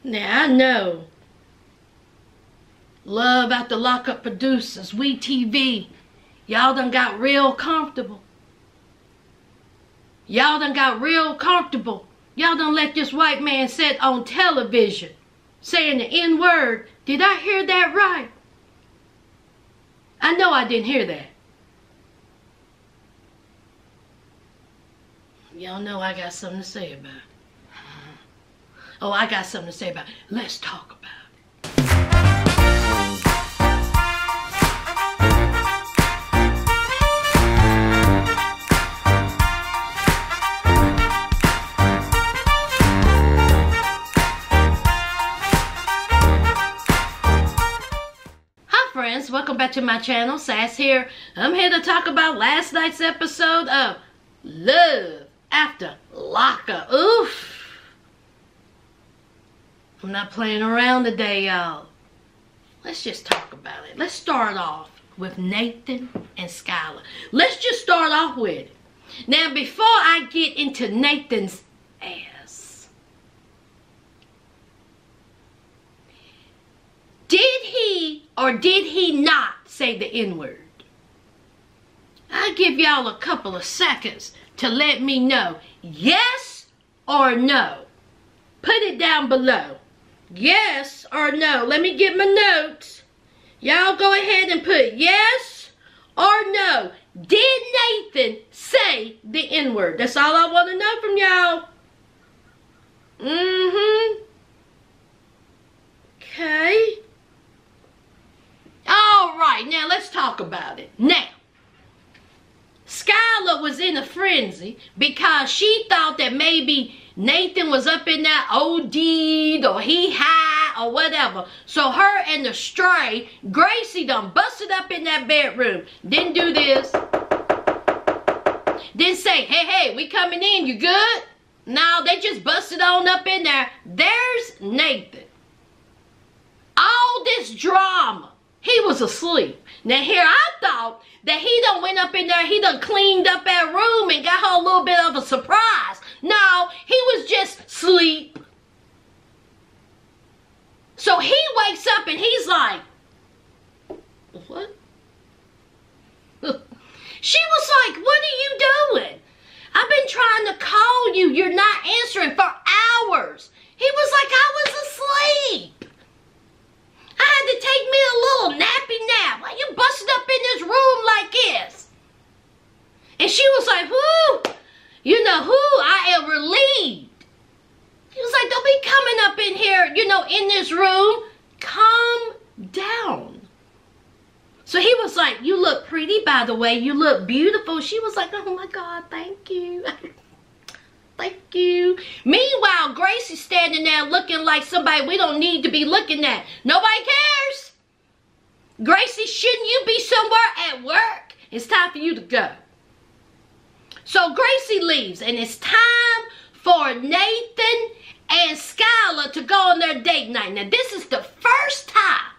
Now I know love out the Lockup producers, we TV, y'all done got real comfortable. Y'all done got real comfortable. Y'all done let this white man sit on television saying the N-word. Did I hear that right? I know I didn't hear that. Y'all know I got something to say about it. Oh, I got something to say about it. Let's talk about it. Hi friends, welcome back to my channel. Sass here. I'm here to talk about last night's episode of Love After Lockup. Oof. I'm not playing around today, y'all. Let's just talk about it. Let's start off with Nathan and Skylar. Let's just start off with it. Now, before I get into Nathan's ass, did he or did he not say the N-word? I'll give y'all a couple of seconds to let me know yes or no. Put it down below. Yes or no. Let me get my notes. Y'all go ahead and put yes or no. Did Nathan say the N-word? That's all I want to know from y'all. Okay. Alright, now let's talk about it. Now, Skylar was in a frenzy because she thought that maybe Nathan was up in that OD'd or he high or whatever. So her and the stray, Gracie done busted up in that bedroom. Didn't do this. Didn't say, hey, we coming in, you good? No, they just busted on up in there. There's Nathan. All this drama. He was asleep. Now here I thought that he done went up in there, he done cleaned up that room and got her a little bit of a surprise. No, he was just asleep. So he wakes up and he's like, what? She was like, what are you doing? I've been trying to call you. You're not answering for hours. He was like, I was asleep. I had to take me a little nappy nap. Why you busted up in this room like this? And she was like, whoo, you know who? I am relieved. He was like, don't be coming up in here, in this room. Calm down. So he was like, you look pretty, by the way. You look beautiful. She was like, oh my God, thank you. Thank you. Meanwhile, Gracie's standing there looking like somebody we don't need to be looking at. Nobody cares. Gracie, shouldn't you be somewhere at work? It's time for you to go. So Gracie leaves, and it's time for Nathan and Skylar to go on their date night. Now, this is the first time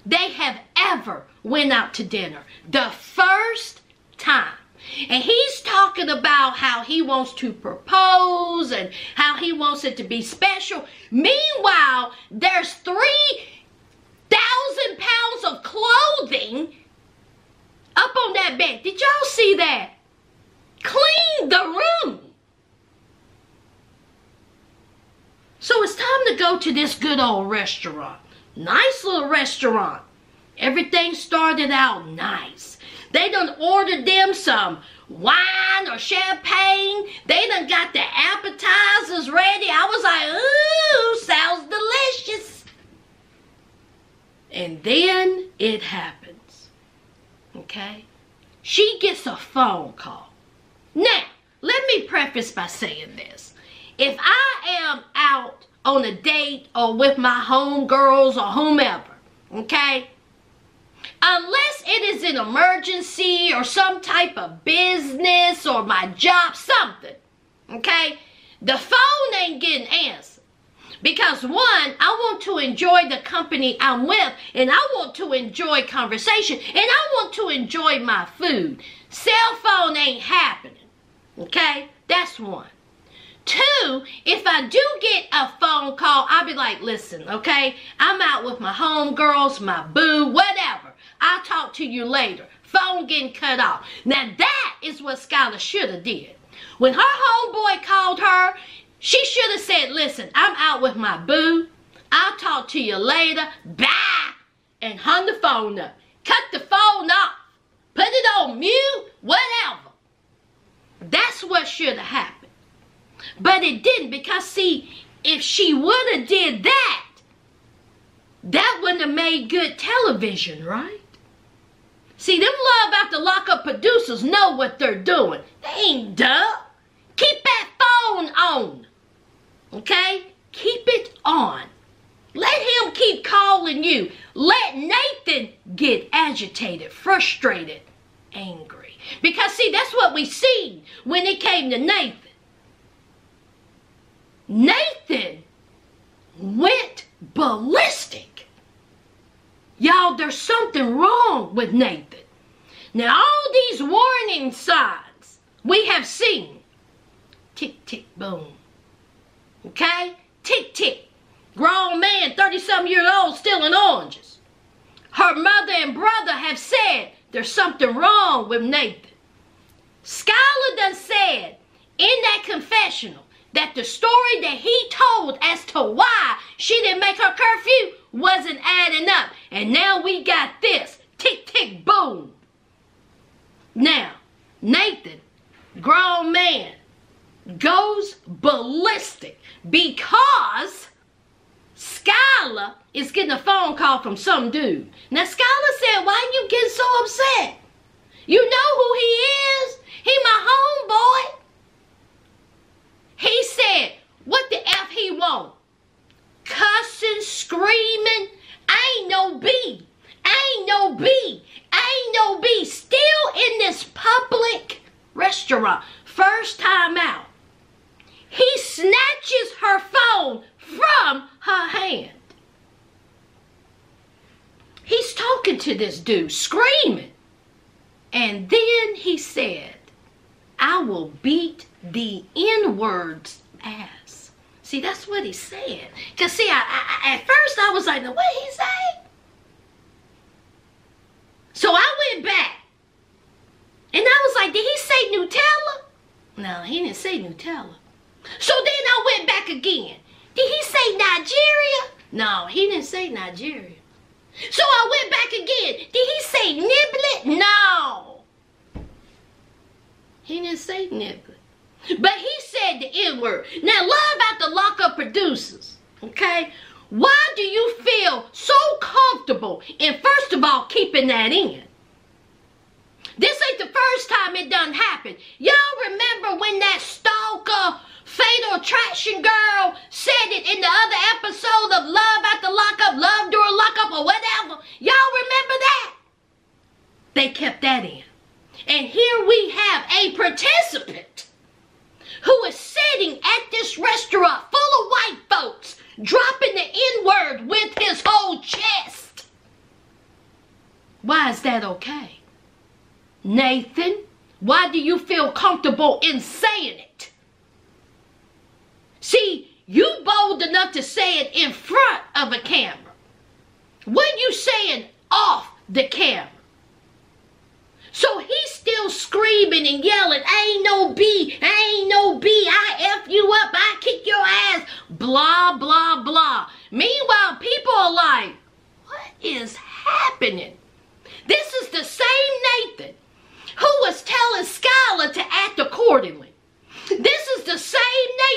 they have ever went out to dinner. The first time. And he's talking about how he wants to propose and how he wants it to be special. Meanwhile, there's 3,000 pounds of clothing up on that bed. Did y'all see that? Clean the room. So it's time to go to this good old restaurant. Nice little restaurant. Everything started out nice. They done ordered them some wine or champagne. They done got the appetizers ready. I was like, ooh, sounds delicious. And then it happens. Okay? She gets a phone call. Now, let me preface by saying this. If I am out on a date or with my homegirls or whomever, okay? Unless it is an emergency or some type of business or my job, something, okay? The phone ain't getting answered. Because one, I want to enjoy the company I'm with, and I want to enjoy conversation, and I want to enjoy my food. Cell phone ain't happening, okay? That's one. Two, if I do get a phone call, I'll be like, listen, okay, I'm out with my homegirls, my boo, whatever. I'll talk to you later. Phone getting cut off. Now that is what Skylar should have did. When her homeboy called her, she should have said, listen, I'm out with my boo. I'll talk to you later. Bye. And hung the phone up. Cut the phone off. Put it on mute. Whatever. That's what should have happened. But it didn't, because see, if she would have did that, that wouldn't have made good television, right? See, them Love After Lockup producers know what they're doing. They ain't dumb. Keep that phone on. Okay? Keep it on. Let him keep calling you. Let Nathan get agitated, frustrated, angry. Because see, that's what we seen when it came to Nathan. Nathan went ballistic. Y'all, there's something wrong with Nathan. Now, all these warning signs we have seen. Tick, tick, boom. Okay? Tick, tick. Grown man, 30-some-year-old, stealing oranges. Her mother and brother have said there's something wrong with Nathan. Skylar done said in that confessional that the story that he told as to why she didn't make her curfew wasn't adding up. And now we got this. Tick, tick, boom. Now, Nathan, grown man, goes ballistic because Skylar is getting a phone call from some dude. Now, Skylar said, why you getting so upset? You know who he is? He my homeboy. He said, what the F he want? Cussing, screaming. Ain't no B. Ain't no B. Ain't no B. Still in this public restaurant. First time out. He snatches her phone from her hand. He's talking to this dude, screaming. And then he said, I will beat the N-word's ass. See, that's what he said. Because, see, at first I was like, what he say? So I went back. And I was like, did he say Nutella? No, he didn't say Nutella. So then I went back again. Did he say Nigeria? No, he didn't say Nigeria. So I went back again. Did he say niblet? No. He didn't say niblet. But he said the N-word. Now, Love After Lockup producers, okay? Why do you feel so comfortable in, first of all, keeping that in? This ain't the first time it done happened. Y'all remember when that stalker, Fatal Attraction girl said it in the other episode of Love After Lockup, Love During Lockup, or whatever? Y'all remember that? They kept that in. And here we have a participant who is sitting at this restaurant full of white folks, dropping the N-word with his whole chest. Why is that okay? Nathan, why do you feel comfortable in saying it? See, you bold enough to say it in front of a camera. What you saying off the camera? So he's still screaming and yelling, ain't no B, ain't no B, I F you up, I kick your ass, blah, blah, blah. Meanwhile, people are like, what is happening? This is the same Nathan who was telling Skylar to act accordingly. This is the same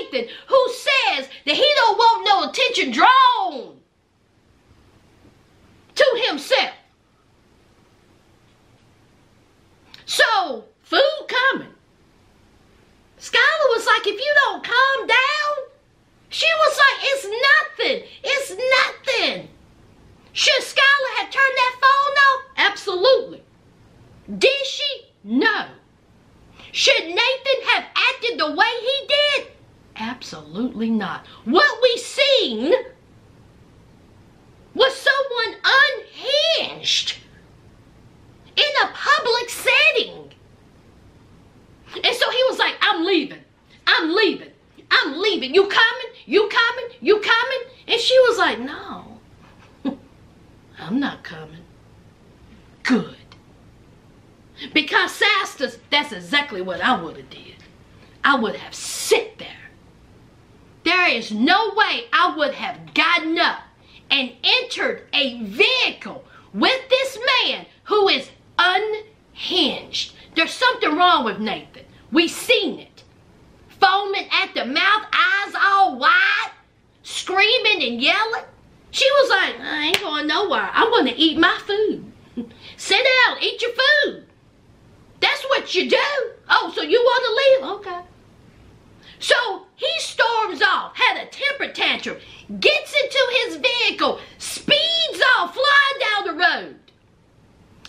Nathan who says that he don't want no attention drawn to himself. So, food coming. Skylar was like, if you don't calm down, she was like, it's nothing. It's nothing. Should Skylar have turned that phone off? Absolutely. Did she? No. Should Nathan have acted the way he did? Absolutely not. What we seen was someone unhinged in a public setting. And so he was like, I'm leaving. I'm leaving. like, no, I'm not coming. Good. Because Sastas, that's exactly what I would have did. I would have sat there. There is no way I would have gotten up and entered a vehicle with this man who is unhinged. There's something wrong with Nathan. We seen it. Foaming at the mouth, eyes all wide, screaming and yelling. She was like, I ain't going nowhere. I'm going to eat my food. Sit down, eat your food. That's what you do. Oh, so you want to leave? Okay. So he storms off, had a temper tantrum, gets into his vehicle, speeds off, flying down the road.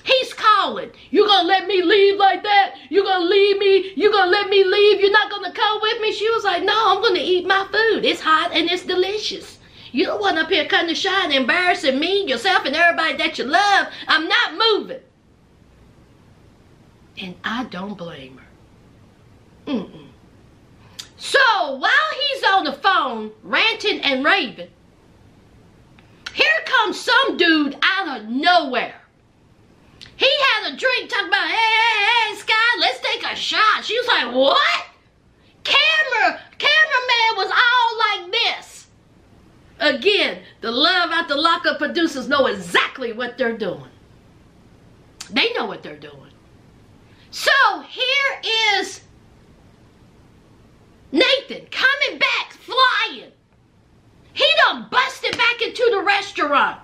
He's calling, you gonna let me leave like that? You gonna leave me? You gonna let me leave? You're not gonna come with me? She was like, no, I'm gonna eat my food. It's hot and it's delicious. You don't want up here kind of shy and embarrassing me, yourself, and everybody that you love. I'm not moving. And I don't blame her. So while he's on the phone ranting and raving, here comes some dude out of nowhere. He had a drink, talking about, hey, Sky, let's take a shot. She was like, what? Cameraman was all like this. Again, the Love Out the Lockup producers know exactly what they're doing. They know what they're doing. So here is Nathan coming back, flying. He done busted back into the restaurant.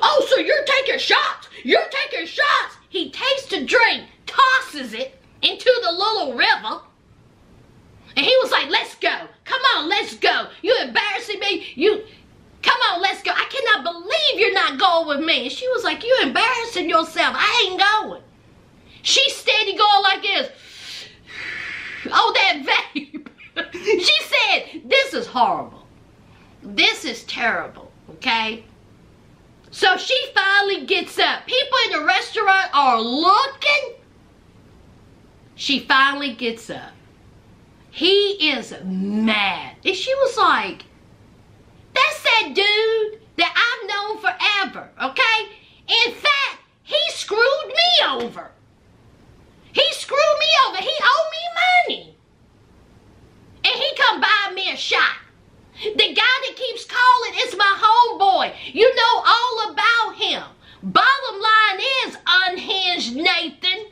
Oh, so you're taking shots? You're taking shots. He takes the drink, tosses it into the little river. And he was like, let's go. Come on, let's go. You embarrassing me. Come on, let's go. I cannot believe you're not going with me. And she was like, you embarrassing yourself. I ain't going. She's steady going like this. Oh, that vape. She said, this is horrible. This is terrible, okay? So she finally gets up. People in the restaurant are looking. She finally gets up. He is mad. And she was like, that's that dude that I've known forever, okay? In fact, he screwed me over. He screwed me over. He owed me money. And he come buy me a shot. The guy that keeps calling is my homeboy. You know all about him. Bottom line is, unhinged Nathan,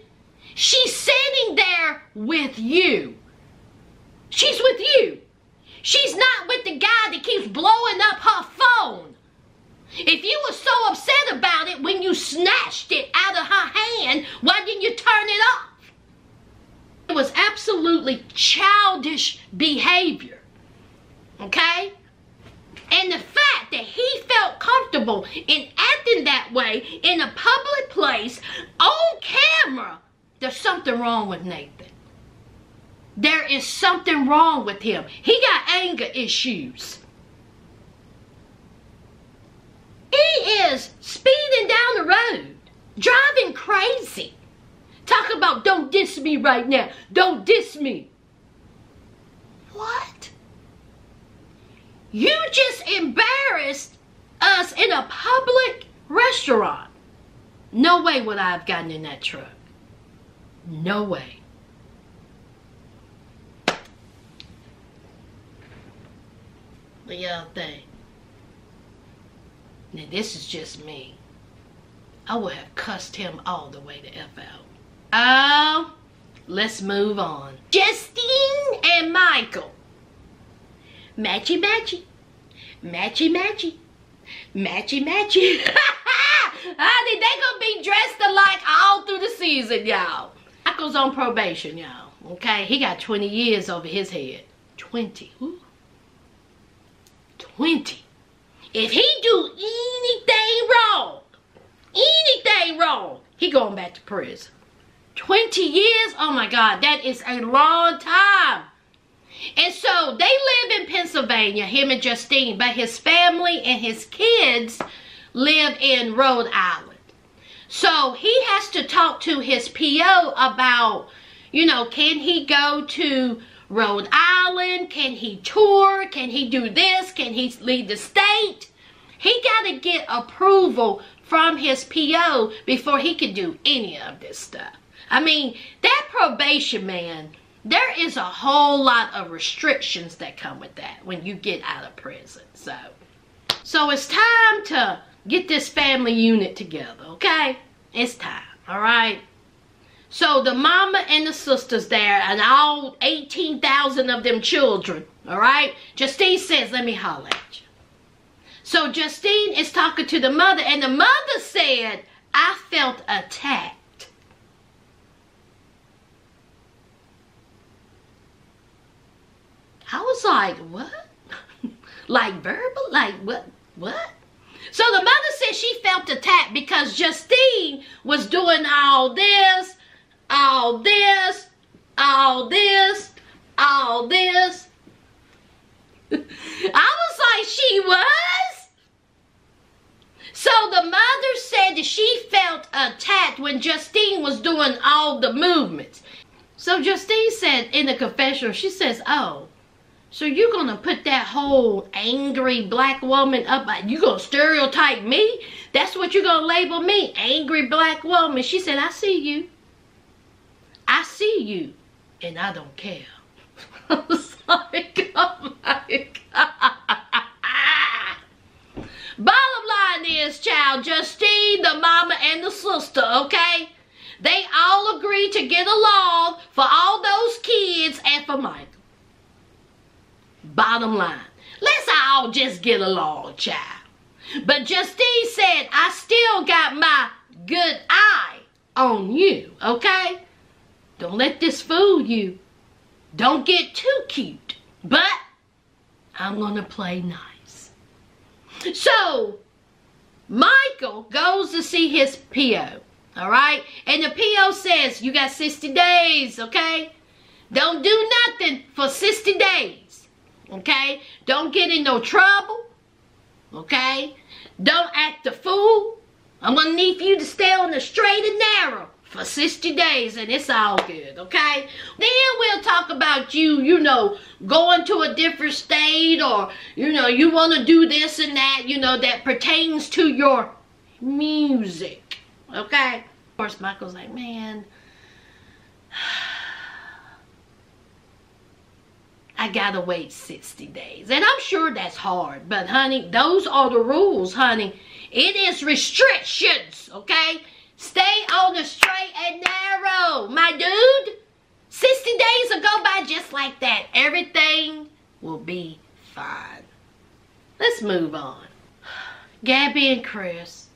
she's sitting there with you. She's with you. She's not with the guy that keeps blowing up her phone. If you were so upset about it when you snatched it out of her hand, why didn't you turn it off? It was absolutely childish behavior. Okay? And the fact that he felt comfortable in acting that way in a public place, on camera, there's something wrong with Nathan. There is something wrong with him. He got anger issues. He is speeding down the road, driving crazy. Talk about, don't diss me right now. Don't diss me. What? You just embarrassed us in a public restaurant. No way would I have gotten in that truck. No way. What y'all think? Now this is just me. I would have cussed him all the way to F out. Oh, let's move on. Justine and Michael. Matchy matchy. Matchy matchy. Matchy matchy. Honey, they gonna be dressed alike all through the season, y'all. Michael's on probation, y'all. Okay, he got 20 years over his head. 20. Ooh. 20. If he do anything wrong, he going back to prison. 20 years? Oh my God, that is a long time. And so they live in Pennsylvania, him and Justine, but his family and his kids live in Rhode Island. So he has to talk to his PO about, you know, can he go to Rhode Island? Can he tour? Can he do this? Can he leave the state? He got to get approval from his PO before he can do any of this stuff. I mean, that probation, man, there is a whole lot of restrictions that come with that when you get out of prison. So it's time to get this family unit together, okay? It's time, all right? So the mama and the sisters there and all 18,000 of them children, all right? Justine says, let me holler at you. So Justine is talking to the mother, and the mother said, I felt attacked. I was like, what? Like verbal? Like what? What? So the mother said she felt attacked because Justine was doing all this, all this, all this, all this. I was like, she was? So the mother said that she felt attacked when Justine was doing all the movements. So Justine said in the confessional, she says, oh, so you're going to put that whole angry black woman up, you going to stereotype me? That's what you're going to label me, angry black woman. She said, I see you. I see you, and I don't care. I was like, oh my God. Bottom line is, child, Justine, the mama, and the sister, okay? They all agreed to get along for all those kids and for Michael. Bottom line, let's all just get along, child. But Justine said, I still got my good eye on you, okay? Don't let this fool you. Don't get too cute. But I'm going to play nice. So, Michael goes to see his PO, all right? And the PO says, you got 60 days, okay? Don't do nothing for 60 days, okay? Don't get in no trouble, okay? Don't act a fool. I'm going to need for you to stay on the straight and narrow for 60 days, and it's all good, okay? Then we'll talk about you know, going to a different state, or, you know, you want to do this and that, you know, that pertains to your music, okay? Of course, Michael's like, man, I gotta wait 60 days. And I'm sure that's hard, but honey, those are the rules, honey. It is restrictions, okay? Stay on the straight and narrow, my dude. 60 days will go by just like that. Everything will be fine. Let's move on. Gabby and Chris.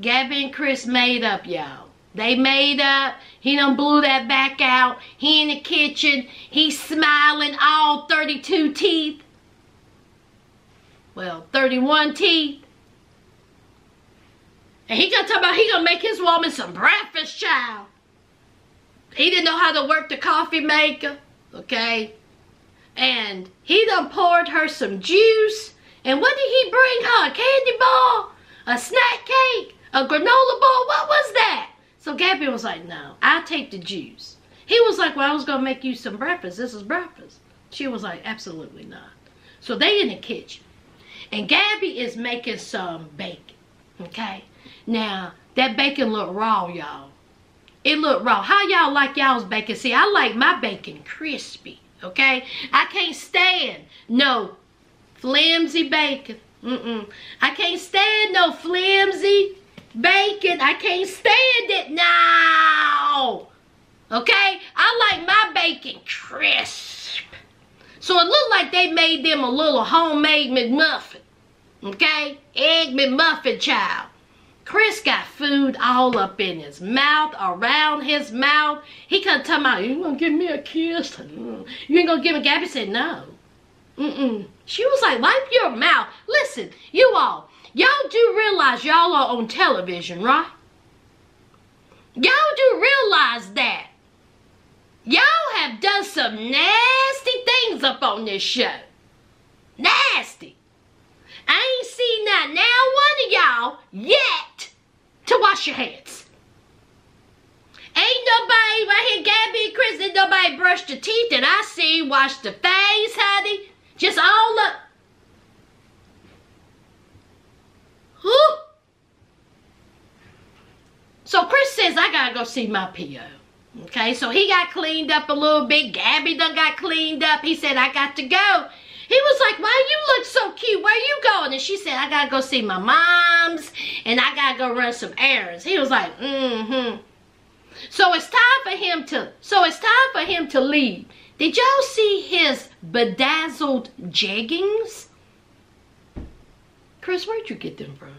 Gabby and Chris made up, y'all. They made up. He done blew that back out. He in the kitchen. He's smiling, all 32 teeth. Well, 31 teeth. And he gonna talk about he gonna make his woman some breakfast, child. He didn't know how to work the coffee maker, okay? And he done poured her some juice. And what did he bring her? A candy bar? A snack cake? A granola bar? What was that? So Gabby was like, no, I'll take the juice. He was like, well, I was gonna make you some breakfast. This is breakfast. She was like, absolutely not. So they in the kitchen. And Gabby is making some bacon, okay? Now, that bacon look raw, y'all. It look raw. How y'all like y'all's bacon? See, I like my bacon crispy, okay? I can't stand no flimsy bacon. I can't stand no flimsy bacon. I can't stand it now, okay? I like my bacon crisp. So it looked like they made them a little homemade McMuffin, okay? Egg McMuffin, child. Chris got food all up in his mouth, around his mouth. He couldn't tell me, you gonna give me a kiss? You ain't gonna give me? Gabby said no. She was like, wipe your mouth. Listen, you all, y'all do realize y'all are on television, right? Y'all do realize that. Y'all have done some nasty things up on this show. Nasty. I ain't seen not now one of y'all yet to wash your hands. Ain't nobody right here, Gabby and Chris, ain't nobody brushed their teeth that I see, wash the face, honey. Just all up. So Chris says, I gotta go see my PO. Okay, so he got cleaned up a little bit. Gabby done got cleaned up. He said, I got to go. He was like, why you look so cute? Where you going? And she said, I gotta go see my moms and I gotta go run some errands. He was like, So it's time for him to leave. Did y'all see his bedazzled jeggings? Chris, where'd you get them from?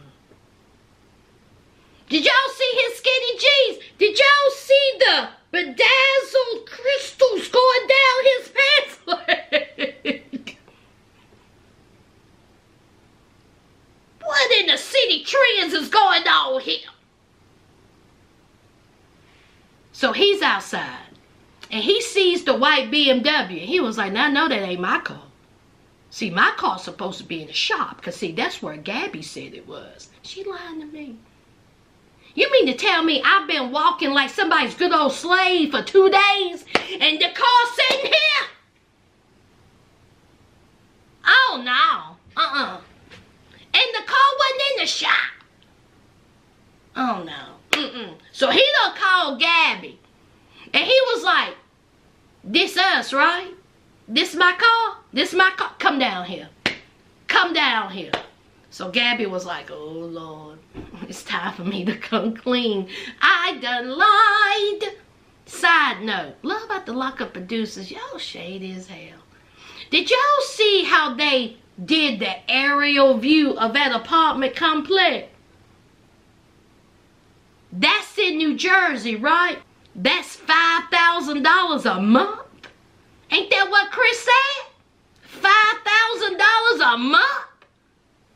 Did y'all see his skinny jeans? Did y'all see the bedazzled crystals going down his pants leg? What in the city trends is going on here? So he's outside. And he sees the white BMW. He was like, now I know that ain't my car. See, my car's supposed to be in the shop. Because, see, that's where Gabby said it was. She lying to me. You mean to tell me I've been walking like somebody's good old slave for 2 days and the car's sitting here? Oh, no. And the car wasn't in the shop. Oh, no. So he done called Gabby. And he was like, this us, right? This my car? This my car? Come down here. Come down here. So Gabby was like, oh, Lord, it's time for me to come clean. I done lied. Side note, love about the Lockup producers. Y'all shady as hell. Did y'all see how they did the aerial view of that apartment complex? That's in New Jersey, right? That's $5,000 a month. Ain't that what Chris said? $5,000 a month?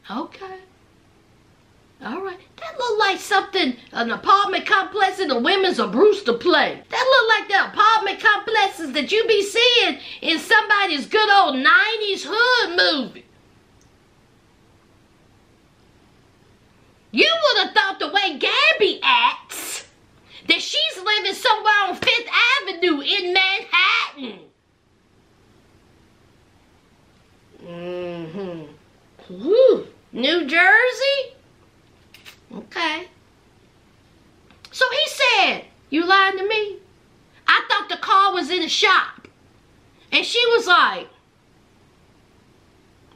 Okay. All right. That look like something, an apartment complex in the Women's of Brewster play. That look like the apartment complexes that you be seeing in somebody's good old 90s hood movie. You would have thought the way Gabby acts that she's living somewhere on 5th Avenue in Manhattan. Woo. New Jersey? Okay. So he said, you lying to me? I thought the car was in the shop. And she was like,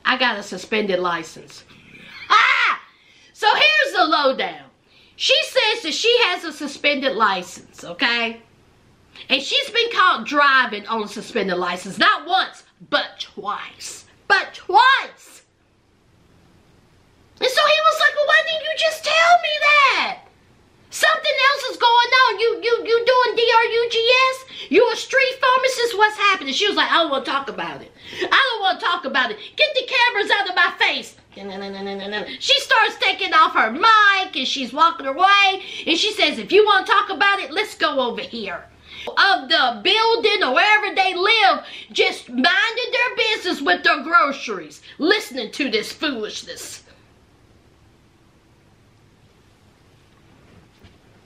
I got a suspended license. Ah! So here's the lowdown. She says that she has a suspended license, okay? And she's been caught driving on a suspended license. Not once, but twice. But twice. And so he was like, well, why didn't you just tell me that? Something else is going on. You doing DRUGS? You a street pharmacist? What's happening? She was like, I don't want to talk about it. I don't want to talk about it. Get the cameras out of my face. She starts taking off her mic and she's walking away. And she says, if you want to talk about it, let's go over here. Of the building or wherever they live, just minding their business with their groceries, listening to this foolishness.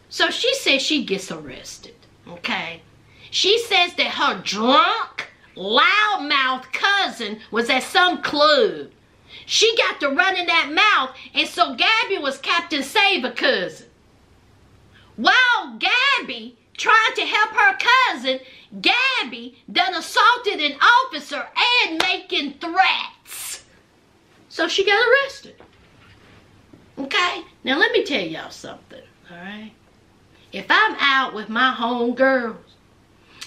So she says she gets arrested, okay? She says that her drunk, loudmouth cousin was at some club. She got to running that mouth, and so Gabby was Captain Save a cousin. While Gabby tried to help her cousin, Gabby done assaulted an officer and making threats. So she got arrested. Okay? Now let me tell y'all something, alright? If I'm out with my homegirls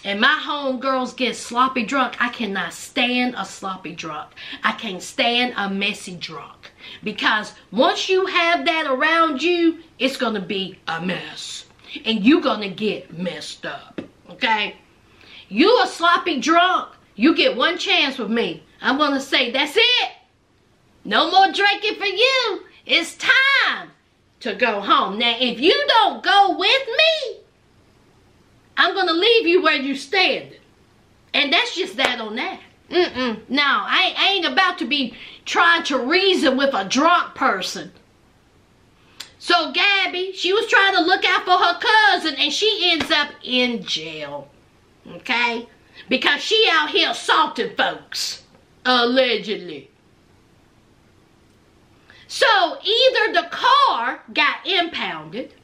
and my homegirls get sloppy drunk, I cannot stand a sloppy drunk. I can't stand a messy drunk. Because once you have that around you, it's going to be a mess. And you're going to get messed up. Okay? You a sloppy drunk, you get one chance with me. I'm going to say, that's it. No more drinking for you. It's time to go home. Now, if you don't go with me, I'm going to leave you where you standing. And that's just that on that. No, I ain't about to be trying to reason with a drunk person. So Gabby, she was trying to look out for her cousin and she ends up in jail. Okay? Because she out here assaulting folks. Allegedly. So either the car got impounded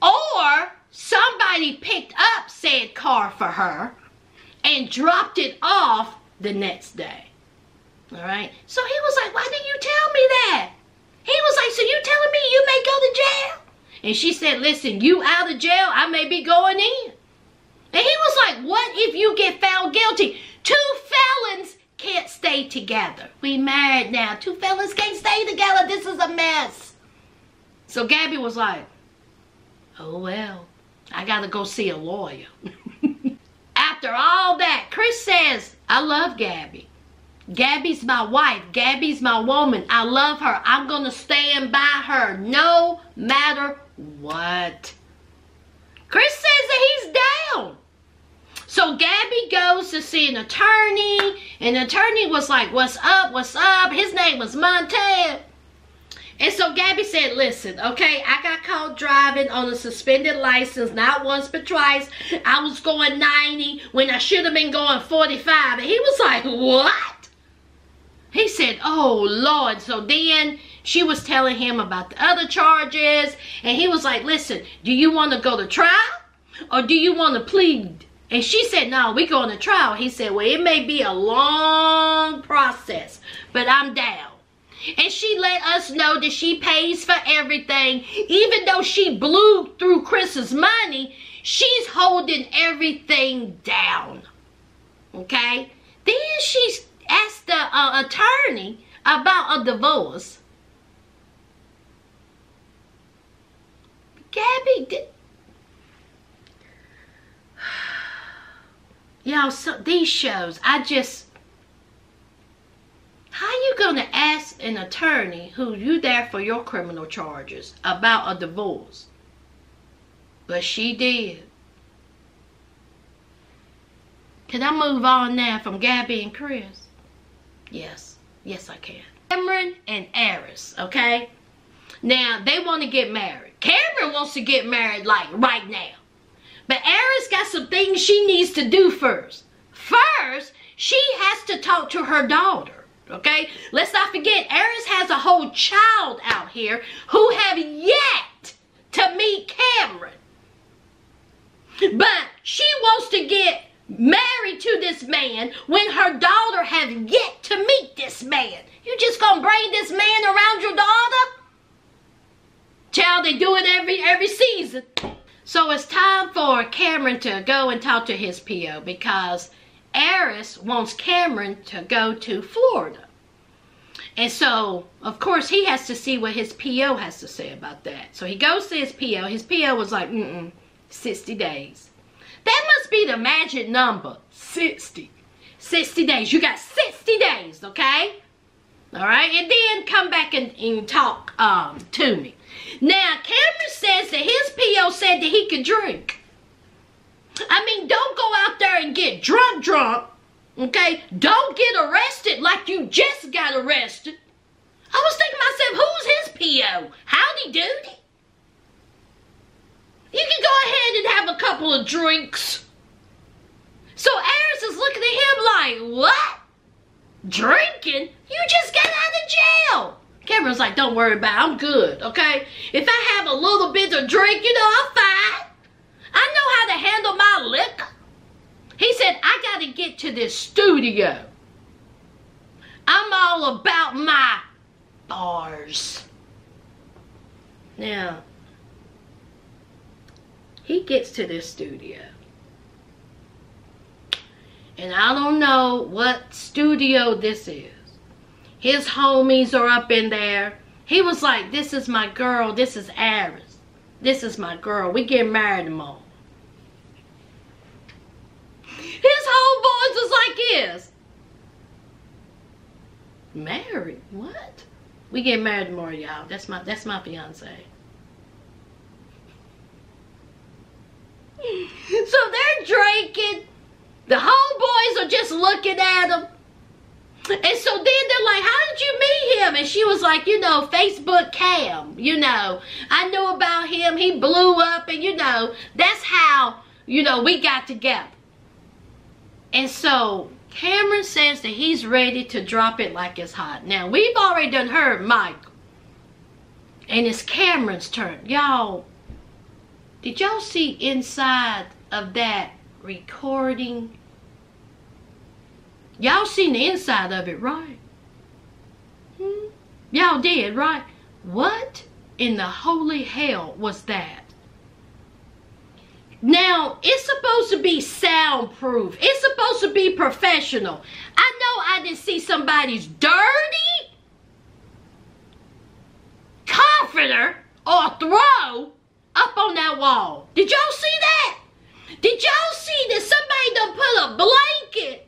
or somebody picked up said car for her and dropped it off the next day. All right? So he was like, why didn't you tell me that? He was like, so you telling me you may go to jail? And she said, listen, you out of jail, I may be going in. And he was like, what if you get found guilty? 2 felons can't stay together. We married now. 2 felons can't stay together. This is a mess. So Gabby was like, oh, well, I got to go see a lawyer. After all that, Chris says, I love Gabby. Gabby's my wife. Gabby's my woman. I love her. I'm going to stand by her no matter what. Chris says that he's down. So Gabby goes to see an attorney. And the attorney was like, what's up? What's up? His name was Montez. And so Gabby said, listen, okay, I got caught driving on a suspended license, not once but twice. I was going 90 when I should have been going 45. And he was like, what? He said, oh, Lord. So then she was telling him about the other charges. And he was like, listen, do you want to go to trial or do you want to plead? And she said, no, we're going to trial. He said, well, it may be a long process, but I'm down. And she let us know that she pays for everything. Even though she blew through Chris's money, she's holding everything down. Okay? Then she asked the attorney about a divorce. Gabby did. Y'all, so these shows, how you gonna ask an attorney who you there for your criminal charges about a divorce? But she did. Can I move on now from Gabby and Chris? Yes. Yes, I can. Cameron and Aris, okay? Now, they want to get married. Cameron wants to get married like right now. But Aris got some things she needs to do first. First, she has to talk to her daughter. Okay? Let's not forget, Aris has a whole child out here who have yet to meet Cameron. But she wants to get married to this man when her daughter have yet to meet this man. You just gonna bring this man around your daughter? Child, they do it every season. So it's time for Cameron to go and talk to his PO because Aris wants Cameron to go to Florida. And so, of course, he has to see what his PO has to say about that. So he goes to his PO. His PO was like, 60 days. That must be the magic number, 60. 60 days. You got 60 days, okay? All right? And then come back and talk to me. Now, Cameron says that his PO said that he could drink. I mean, don't go out there and get drunk, okay? Don't get arrested like you just got arrested. I was thinking to myself, who's his PO? Howdy doody? You can go ahead and have a couple of drinks. So Aris is looking at him like, what? Drinking? You just got out of jail. Cameron's like, don't worry about it. I'm good, okay? If I have a little bit of drink, I'm fine. I know how to handle my liquor. He said, I got to get to this studio. I'm all about my bars. Now, he gets to this studio. And I don't know what studio this is. His homies are up in there. He was like, this is my girl. This is Aris. This is my girl. We get married tomorrow. His homeboys was like this. Married? What? We get married tomorrow, y'all. That's my fiance. So they're drinking. The homeboys are just looking at him. And so then they're like, how did you meet him? And she was like, Facebook Cam. I knew about him. He blew up. And, that's how, we got together. And so Cameron says that he's ready to drop it like it's hot. Now, we've already done heard Michael. And it's Cameron's turn. Y'all, Did y'all see inside of that recording? Y'all seen the inside of it, right? Y'all did, right? What in the holy hell was that? Now, it's supposed to be soundproof. It's supposed to be professional. I know I didn't see somebody's dirty comforter or throw up on that wall. Did y'all see that? Did y'all see that somebody done put a blanket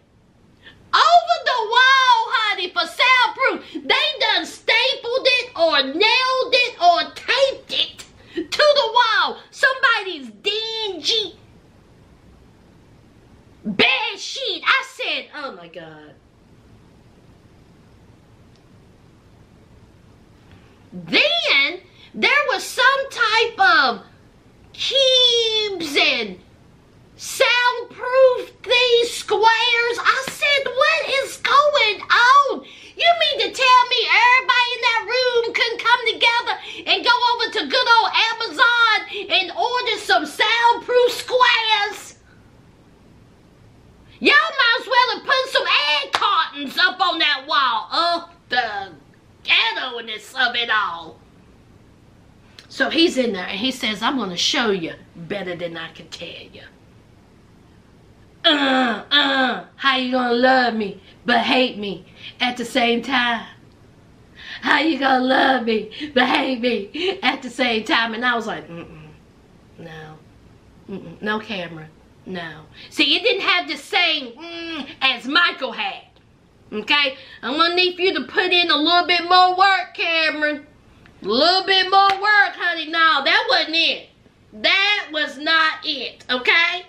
over the wall, honey, for soundproof? They done stapled it or nailed it or taped it to the wall. Somebody's dingy bed sheet. I said, oh my God. Then there was some type of cubes and soundproof these squares. I said, what is going on? You mean to tell me everybody in that room couldn't come together and go over to good old Amazon and order some soundproof squares? Y'all might as well have put some egg cartons up on that wall. Oh, the ghetto-ness of it all. So he's in there and he says, I'm going to show you better than I can tell you. How you gonna love me but hate me at the same time? How you gonna love me but hate me at the same time? And I was like, no. No, Cameron, no. See, it didn't have the same as Michael had. Okay? I'm gonna need for you to put in a little bit more work, Cameron. A little bit more work, honey. No, that wasn't it. That was not it, okay?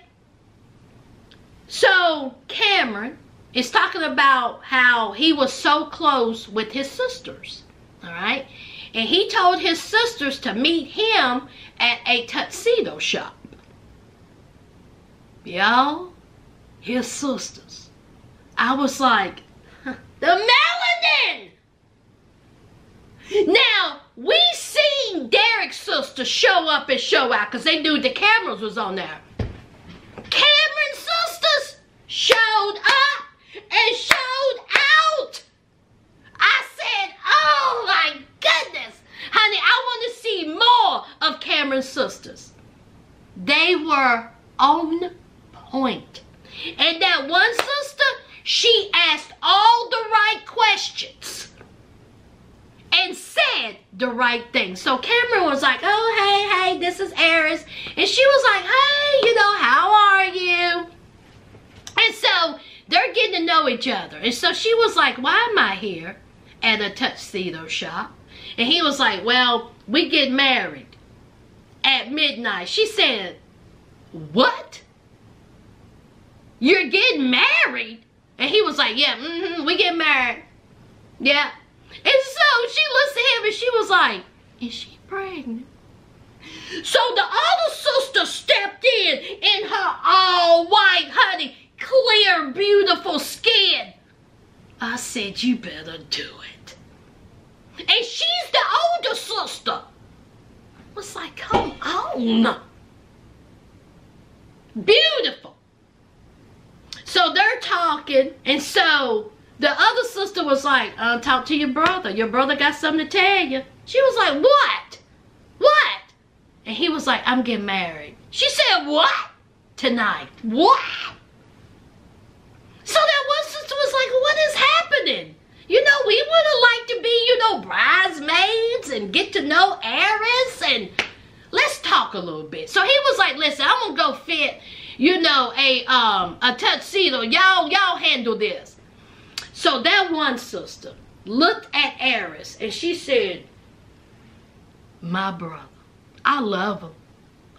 So, Cameron is talking about how he was so close with his sisters, all right? And he told his sisters to meet him at a tuxedo shop. Y'all, his sisters. I was like, the melanin! Now, we seen Derek's sister show up and show out because they knew the cameras was on there. Cameron's sisters showed up and showed out. I said, oh my goodness. Honey, I want to see more of Cameron's sisters. They were on point. And that one sister, she asked all the right questions and said the right thing. So Cameron was like, oh, hey, this is Eris. And she was like, hey, how are you? And so they're getting to know each other. And so she was like, why am I here at a tuxedo shop? And he was like, well, we get married at midnight. She said, what? You're getting married? And he was like, yeah, we get married. Yeah. And so she looks at him and she was like, is she pregnant? So the other sister stepped in her all white, honey, clear, beautiful skin. I said, you better do it. And she's the older sister. I was like, come on. Beautiful. So they're talking, and so the other sister was like, talk to your brother. Your brother got something to tell you. She was like, what? What? And he was like, I'm getting married. She said, what? Tonight. What? So that one sister was like, what is happening? We would have liked to be, bridesmaids and get to know Eris and let's talk a little bit. So he was like, listen, I'm going to go fit, a tuxedo. Y'all handle this. So that one sister looked at Eris and she said, my brother, I love him.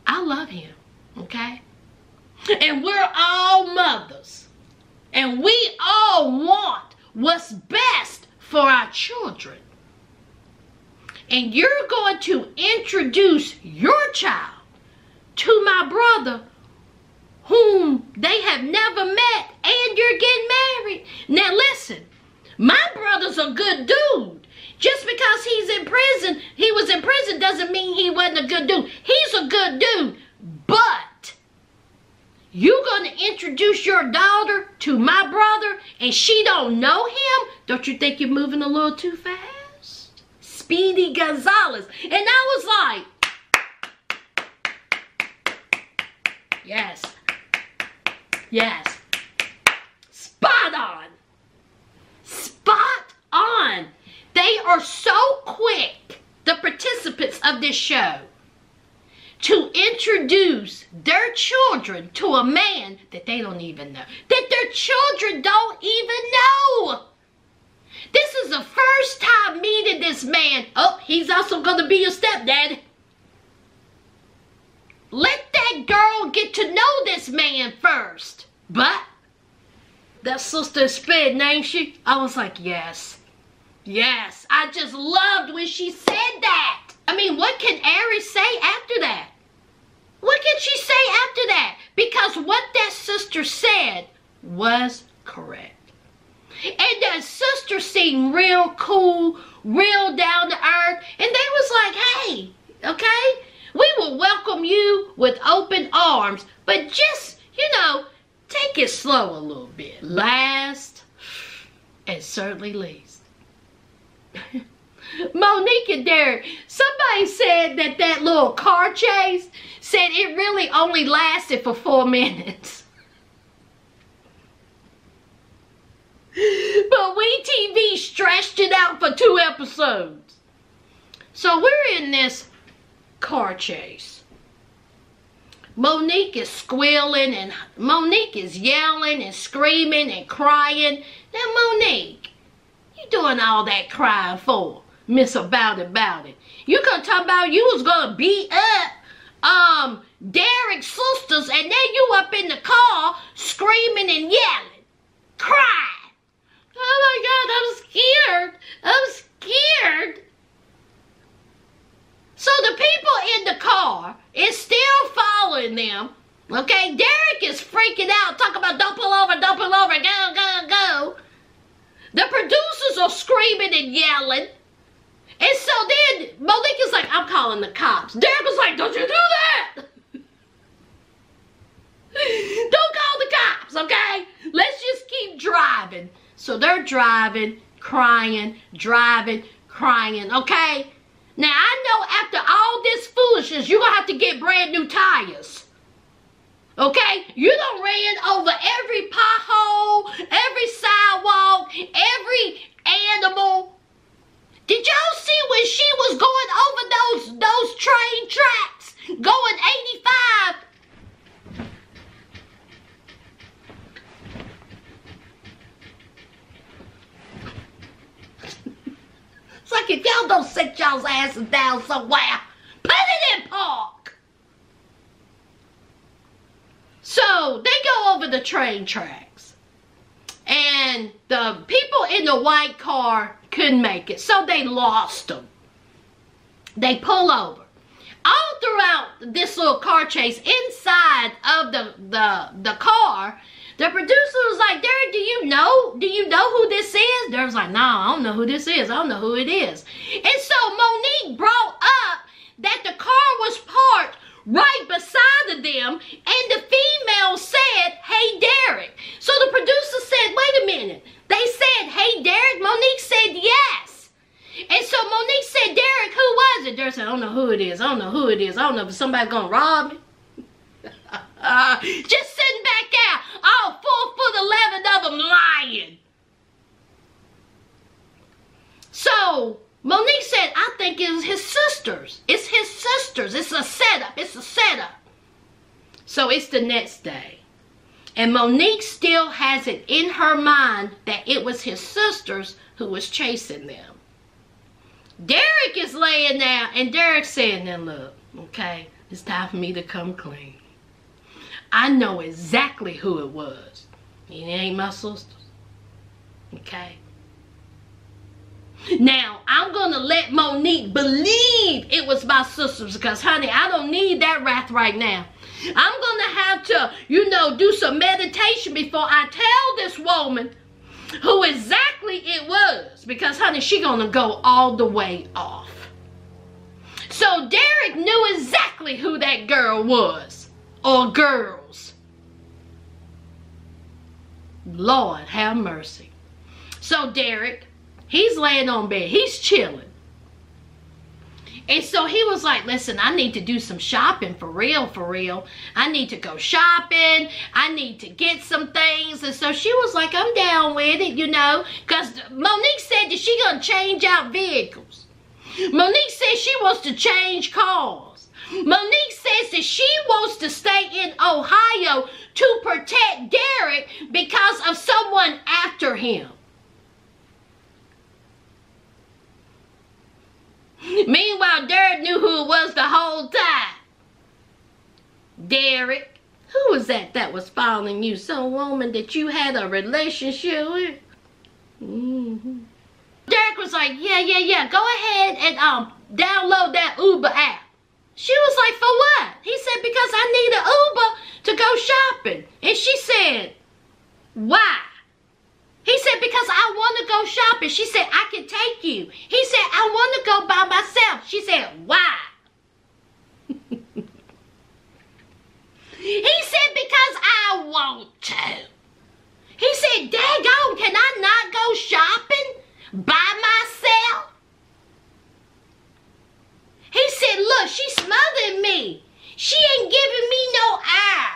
I love him, okay? And we're all mothers. And we all want what's best for our children. And you're going to introduce your child to my brother whom they have never met, and you're getting married. Now listen, my brother's a good dude. Just because he was in prison doesn't mean he wasn't a good dude. He's a good dude. But you gonna introduce your daughter to my brother and she don't know him? Don't you think you're moving a little too fast? Speedy Gonzalez. And I was like, yes. Yes. Spot on. Spot on. They are so quick, the participants of this show, to introduce their children to a man that they don't even know. That their children don't even know. This is the first time meeting this man. Oh, he's also going to be your stepdad. Let that girl get to know this man first. But that sister is spitting, ain't she? I was like, yes. Yes. I just loved when she said that. I mean, what can Aries say after that? What can she say after that? Because what that sister said was correct. And that sister seemed real cool, real down to earth. And they was like, hey, okay, we will welcome you with open arms. But just, you know, take it slow a little bit. Last and certainly least. Monique and Derek, somebody said that little car chase, said it really only lasted for 4 minutes. But We TV stretched it out for 2 episodes. So we're in this car chase. Monique is squealing and Monique is yelling and screaming and crying. Now Monique, you doing all that crying for? Miss About It. You gonna talk about you was gonna beat up Derek's sisters and then you up in the car screaming and yelling, crying. Oh my God, I'm scared. So the people in the car is still following them. Okay, Derek is freaking out, talking about don't pull over, go. The producers are screaming and yelling. And so then Monique is like, I'm calling the cops. Derek was like, don't you do that. Don't call the cops, okay? Let's just keep driving. So they're driving, crying, okay? Now I know after all this foolishness, you're going to have to get brand new tires. Okay? You done ran over every pothole, every sidewalk, every animal. Did y'all see when she was going over those train tracks, going 85? It's like if y'all don't sit y'all's asses down somewhere, put it in park. So they go over the train tracks. And the people in the white car couldn't make it. So they lost them. They pull over. All throughout this little car chase, inside of the car, the producer was like, Derek, do you know who this is? Derek was like, no, I don't know who this is. I don't know who it is. And so Monique brought up that the car was parked right beside of them, and the female said, hey, Derek. So the producer said, wait a minute. They said, hey, Derek. Monique said, yes. And so Monique said, Derek, who was it? Derek said, I don't know who it is. I don't know if it's somebody going to rob me. Just sitting back out, all 4'11" of them lying. So Monique said, I think it was his sisters. It's his sisters. It's a setup. So it's the next day. And Monique still has it in her mind that it was his sisters who was chasing them. Derek is laying there, and Derek's saying, now look, okay, it's time for me to come clean. I know exactly who it was. It ain't my sisters. Okay? Now, I'm going to let Monique believe it was my sisters because, honey, I don't need that wrath right now. I'm going to have to, do some meditation before I tell this woman who exactly it was. Because, honey, she going to go all the way off. So, Derek knew exactly who that girl was. or girls. Lord have mercy. So Derek, he's laying on bed. He's chilling. And so he was like, listen, I need to do some shopping for real, for real. I need to go shopping. I need to get some things. And so she was like, I'm down with it, you know. Because Monique said that she going to change out vehicles. Monique says she wants to change cars. Monique says that she wants to stay in Ohio to protect Derek because of someone after him. Meanwhile, Derek knew who it was the whole time. Derek, who was that was following you? Some woman that you had a relationship with? Derek was like, yeah, go ahead and download that Uber app. She was like, for what? He said, because I need an Uber to go shopping. And she said, why? He said, because I want to go shopping. She said, I can take you. He said, I want to go by myself. She said, why? He said, because I want to. He said, daggone, can I not go shopping by myself? He said, look, she smothered me. She ain't giving me no air.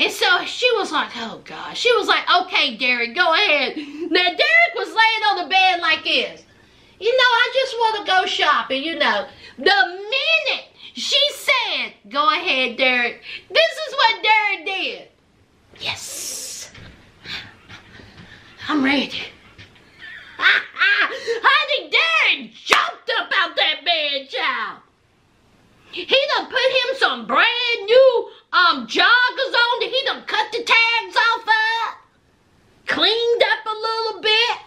And so she was like, oh, God. She was like, okay, Derek, go ahead. Now, Derek was laying on the bed like this. You know, I just want to go shopping, you know. The minute she said, go ahead, Derek, this is what Derek did. Yes. I'm ready. Honey, Derek jumped up out that bed, child. He done put him some brand new joggers on. He done cut the tags off of. Cleaned up a little bit.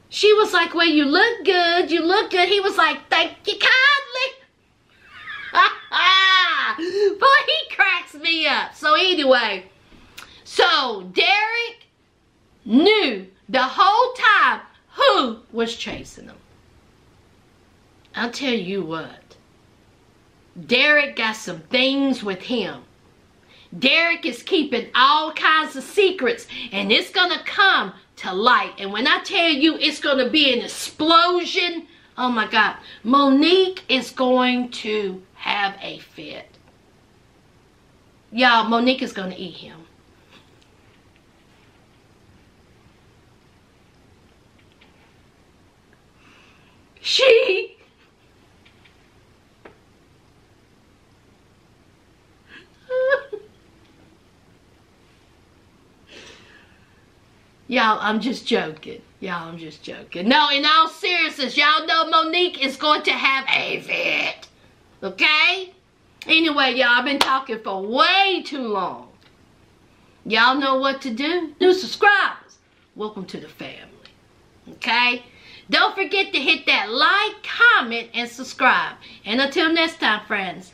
She was like, well, you look good. You look good. He was like, thank you kindly. Boy, he cracks me up. So anyway, so Derek knew the whole time who was chasing him. I'll tell you what. Derek got some things with him. Derek is keeping all kinds of secrets, and it's going to come to light. And when I tell you it's going to be an explosion, oh my God, Monique is going to have a fit. Y'all, Monique is going to eat him. She y'all, I'm just joking. Y'all, I'm just joking. No, in all seriousness, y'all know Monique is going to have a fit. Okay? Anyway, y'all, I've been talking for way too long. Y'all know what to do. New subscribers, welcome to the family. Okay? Don't forget to hit that like, comment, and subscribe. And until next time, friends.